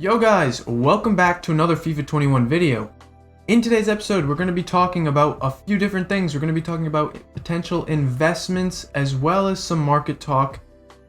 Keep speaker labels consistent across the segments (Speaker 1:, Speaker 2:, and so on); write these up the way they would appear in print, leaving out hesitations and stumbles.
Speaker 1: Yo guys, welcome back to another FIFA 21 video. In today's episode, we're going to be talking about a few different things. We're going to be talking about potential investments as well as some market talk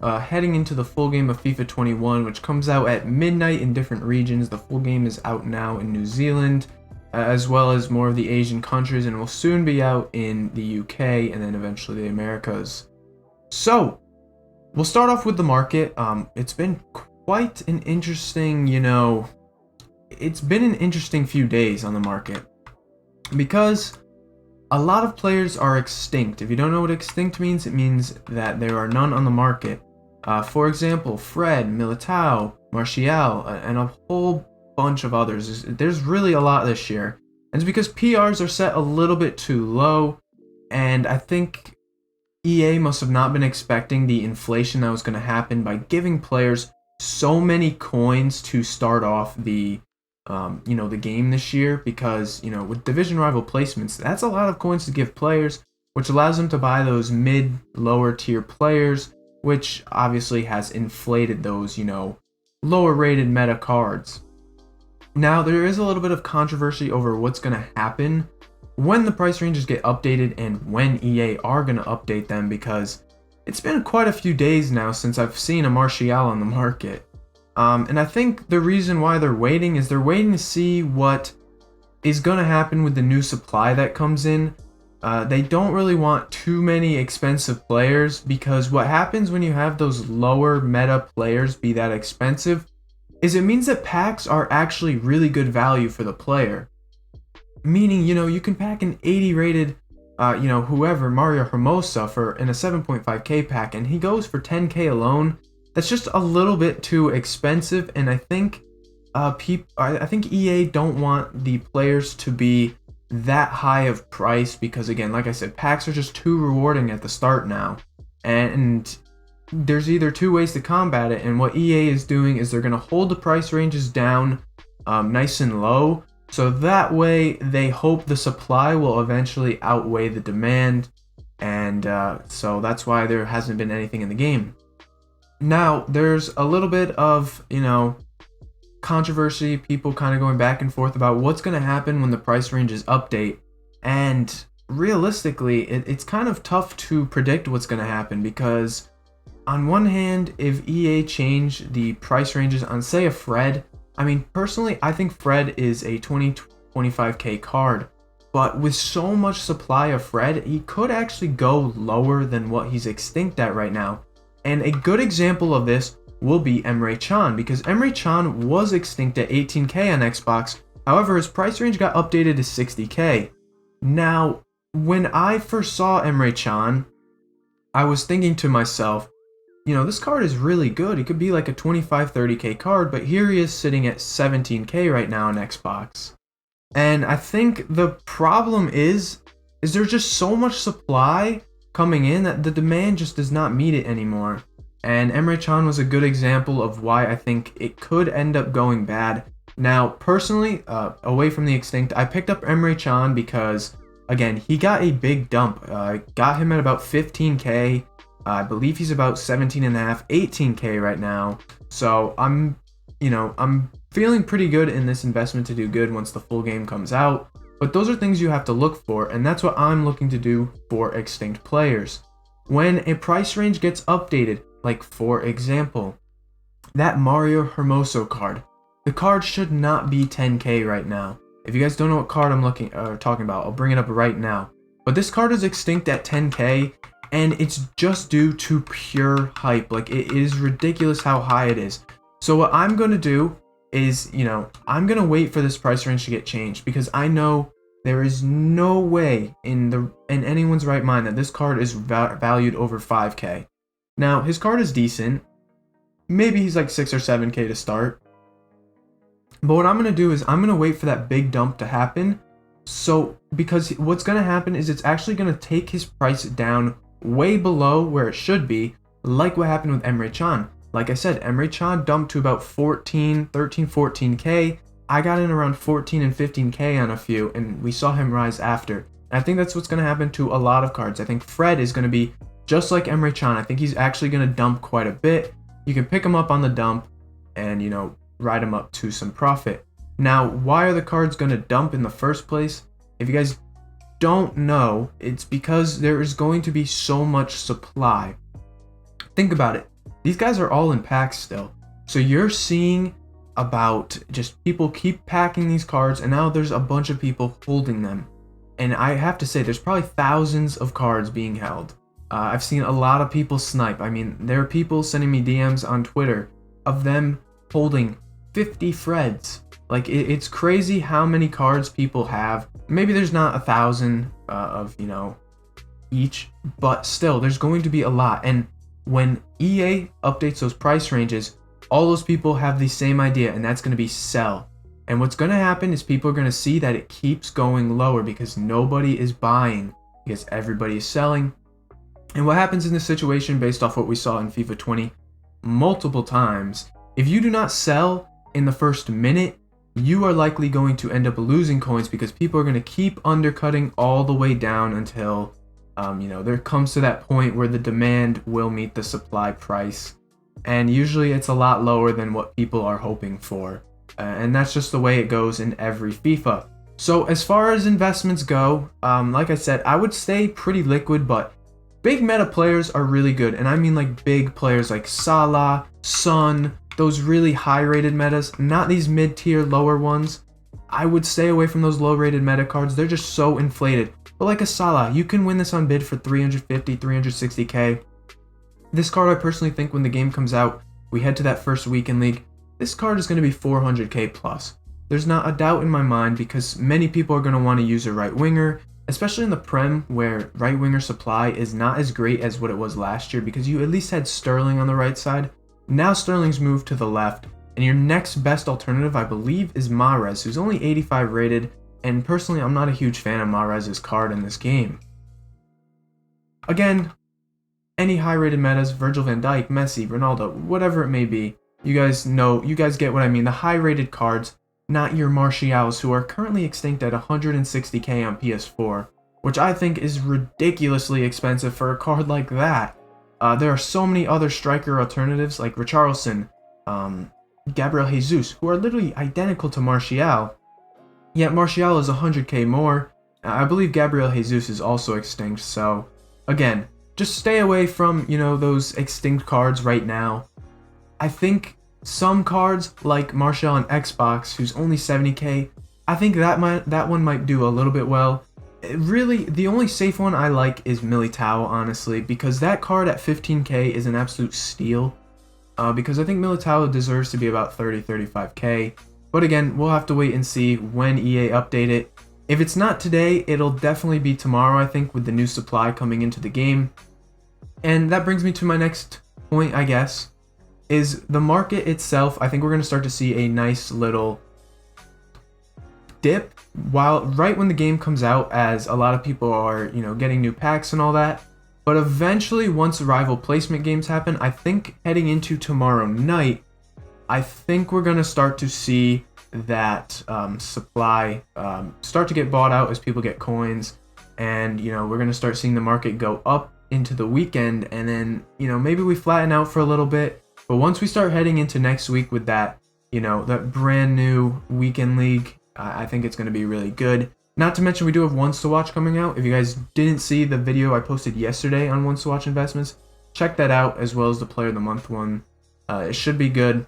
Speaker 1: heading into the full game of FIFA 21, which comes out at midnight in different regions. The full game is out now in New Zealand, as well as more of the Asian countries, and will soon be out in the UK and then eventually the Americas. So, we'll start off with the market. It's been quite an interesting, it's been an interesting few days on the market because a lot of players are extinct. If you don't know what extinct means, it means that there are none on the market. For example, Fred, Militao, Martial, and a whole bunch of others. There's really a lot this year. And it's because PRs are set a little bit too low, and I think EA must have not been expecting the inflation that was going to happen by giving players so many coins to start off the the game this year, because with division rival placements, that's a lot of coins to give players, which allows them to buy those mid lower tier players, which obviously has inflated those lower rated meta cards. Now there is a little bit of controversy over what's going to happen when the price ranges get updated and when EA are going to update them, because it's been quite a few days now since I've seen a Martial on the market. And I think the reason why they're waiting is they're waiting to see what is going to happen with the new supply that comes in. They don't really want too many expensive players, because what happens when you have those lower meta players be that expensive is it means that packs are actually really good value for the player. Meaning, you can pack an 80 rated whoever, Mario Hermosa, for in a 7.5k pack, and he goes for 10k alone. That's just a little bit too expensive, and I think I think EA don't want the players to be that high of price, because again, like I said, packs are just too rewarding at the start now, and there's either two ways to combat it, and what EA is doing is they're going to hold the price ranges down nice and low, so that way they hope the supply will eventually outweigh the demand, and so that's why there hasn't been anything in the game. Now, there's a little bit of, controversy, people kind of going back and forth about what's going to happen when the price ranges update, and realistically, it's kind of tough to predict what's going to happen, because on one hand, if EA change the price ranges on, say, a Fred, personally, I think Fred is a 20-25k card, but with so much supply of Fred, he could actually go lower than what he's extinct at right now. And a good example of this will be Emery Chan, because Emery Chan was extinct at 18k on Xbox, however his price range got updated to 60k. Now, when I first saw Emery Chan, I was thinking to myself, this card is really good. It could be like a 25-30k card, but here he is sitting at 17k right now on Xbox. And I think the problem is there's just so much supply coming in that the demand just does not meet it anymore. And Emery Chan was a good example of why I think it could end up going bad. Now, personally, away from the extinct, I picked up Emery Chan because, again, he got a big dump. Got him at about 15k. I believe he's about 17.5, 18k right now. So I'm feeling pretty good in this investment to do good once the full game comes out. But those are things you have to look for, and that's what I'm looking to do for extinct players. When a price range gets updated, like for example, that Mario Hermoso card, the card should not be 10k right now. If you guys don't know what card I'm talking about, I'll bring it up right now. But this card is extinct at 10k, and it's just due to pure hype. Like, it is ridiculous how high it is. So what I'm going to do is, I'm going to wait for this price range to get changed, because I know there is no way in anyone's right mind that this card is valued over 5k. Now, his card is decent. Maybe he's like 6 or 7k to start. But what I'm going to do is I'm going to wait for that big dump to happen. So, because what's going to happen is it's actually going to take his price down way below where it should be, like what happened with Emery Chan. Like I said, Emery Chan dumped to about 14k. I got in around 14 and 15k on a few, and we saw him rise after. And I think that's what's going to happen to a lot of cards. I think Fred is going to be just like Emery Chan. I think he's actually going to dump quite a bit. You can pick him up on the dump, and ride them up to some profit. Now, why are the cards going to dump in the first place? If you guys don't know, it's because there is going to be so much supply. Think about it. These guys are all in packs still. So you're seeing about just people keep packing these cards, and now there's a bunch of people holding them. And I have to say, there's probably thousands of cards being held. I've seen a lot of people snipe. I mean, there are people sending me DMs on Twitter of them holding 50 Freds. Like, it's crazy how many cards people have. Maybe there's not 1,000 of, each, but still, there's going to be a lot. And when EA updates those price ranges, all those people have the same idea, and that's going to be sell. And what's going to happen is people are going to see that it keeps going lower because nobody is buying, because everybody is selling. And what happens in this situation, based off what we saw in FIFA 20 multiple times, if you do not sell in the first minute, you are likely going to end up losing coins because people are going to keep undercutting all the way down until, there comes to that point where the demand will meet the supply price. And usually it's a lot lower than what people are hoping for. And that's just the way it goes in every FIFA. So as far as investments go, like I said, I would stay pretty liquid, but big meta players are really good. And I mean like big players like Salah, Son, those really high rated metas, not these mid tier lower ones. I would stay away from those low rated meta cards. They're just so inflated. But like a Salah, you can win this on bid for 350, 360k. This card, I personally think when the game comes out, we head to that first weekend league, this card is going to be 400k plus. There's not a doubt in my mind because many people are going to want to use a right winger, especially in the Prem where right winger supply is not as great as what it was last year because you at least had Sterling on the right side. Now Sterling's moved to the left, and your next best alternative, I believe, is Mahrez, who's only 85 rated, and personally, I'm not a huge fan of Mahrez's card in this game. Again, any high-rated metas, Virgil van Dijk, Messi, Ronaldo, whatever it may be, you guys get what I mean. The high-rated cards, not your Martials, who are currently extinct at 160k on PS4, which I think is ridiculously expensive for a card like that. There are so many other striker alternatives like Richarlison, Gabriel Jesus, who are literally identical to Martial, yet Martial is 100k more. I believe Gabriel Jesus is also extinct, so again, just stay away from, those extinct cards right now. I think some cards like Martial on Xbox, who's only 70k, I think that one might do a little bit well. Really, the only safe one I like is Militao, honestly, because that card at 15k is an absolute steal. Because I think Militao deserves to be about 30-35k. But again, we'll have to wait and see when EA update it. If it's not today, it'll definitely be tomorrow, I think, with the new supply coming into the game. And that brings me to my next point, I guess, is the market itself. I think we're going to start to see a nice little dip right when the game comes out, as a lot of people are, getting new packs and all that. But eventually, once rival placement games happen, I think heading into tomorrow night, I think we're going to start to see that supply start to get bought out as people get coins. And, we're going to start seeing the market go up into the weekend. And then, maybe we flatten out for a little bit. But once we start heading into next week with that, that brand new weekend league, I think it's going to be really good. Not to mention we do have Ones to Watch coming out. If you guys didn't see the video I posted yesterday on Ones to Watch investments, check that out, as well as the Player of the Month one. It should be good.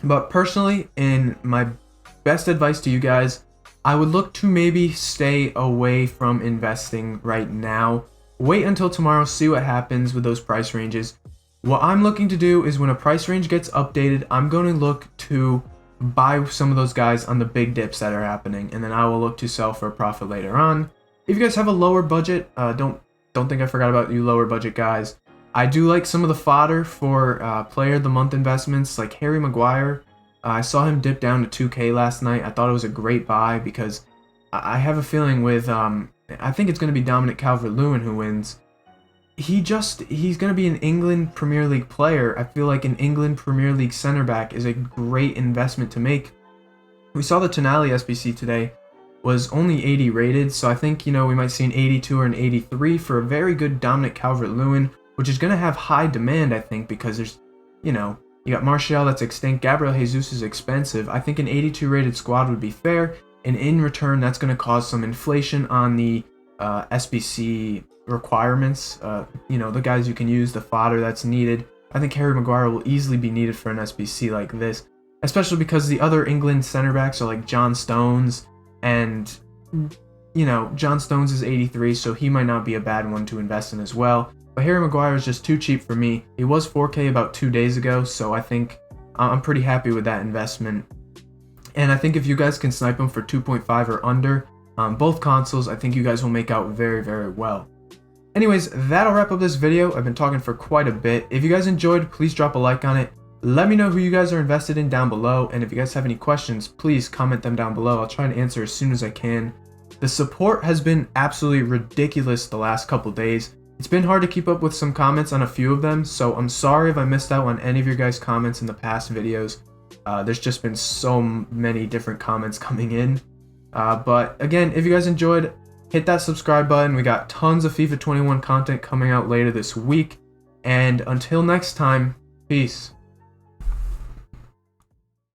Speaker 1: But personally, in my best advice to you guys, I would look to maybe stay away from investing right now. Wait until tomorrow, see what happens with those price ranges. What I'm looking to do is when a price range gets updated, I'm going to look to buy some of those guys on the big dips that are happening, and then I will look to sell for a profit later on. If you guys have a lower budget, don't think I forgot about you lower budget guys. I do like some of the fodder for Player of the Month investments, like Harry Maguire. I saw him dip down to 2k last night. I thought it was a great buy because I have a feeling with I think it's going to be Dominic Calvert-Lewin who wins. He's going to be an England Premier League player. I feel like an England Premier League center back is a great investment to make. We saw the Tonali SBC today was only 80 rated, so I think, we might see an 82 or an 83 for a very good Dominic Calvert-Lewin, which is going to have high demand, I think, because there's, You got Martial, that's extinct. Gabriel Jesus is expensive. I think an 82 rated squad would be fair, and in return, that's going to cause some inflation on the SBC requirements. The guys you can use, the fodder that's needed. I think Harry Maguire will easily be needed for an SBC like this, especially because the other England center backs are like John Stones, and John Stones is 83, so he might not be a bad one to invest in as well. But Harry Maguire is just too cheap for me. He was 4K about 2 days ago, so I think I'm pretty happy with that investment. And I think if you guys can snipe him for 2.5 or under on both consoles, I think you guys will make out very, very well. Anyways, that'll wrap up this video. I've been talking for quite a bit. If you guys enjoyed, please drop a like on it. Let me know who you guys are invested in down below, and if you guys have any questions, please comment them down below. I'll try and answer as soon as I can. The support has been absolutely ridiculous the last couple days. It's been hard to keep up with some comments on a few of them, so I'm sorry if I missed out on any of your guys' comments in the past videos. There's just been so many different comments coming in. But again, if you guys enjoyed, hit that subscribe button. We got tons of FIFA 21 content coming out later this week. And until next time, peace.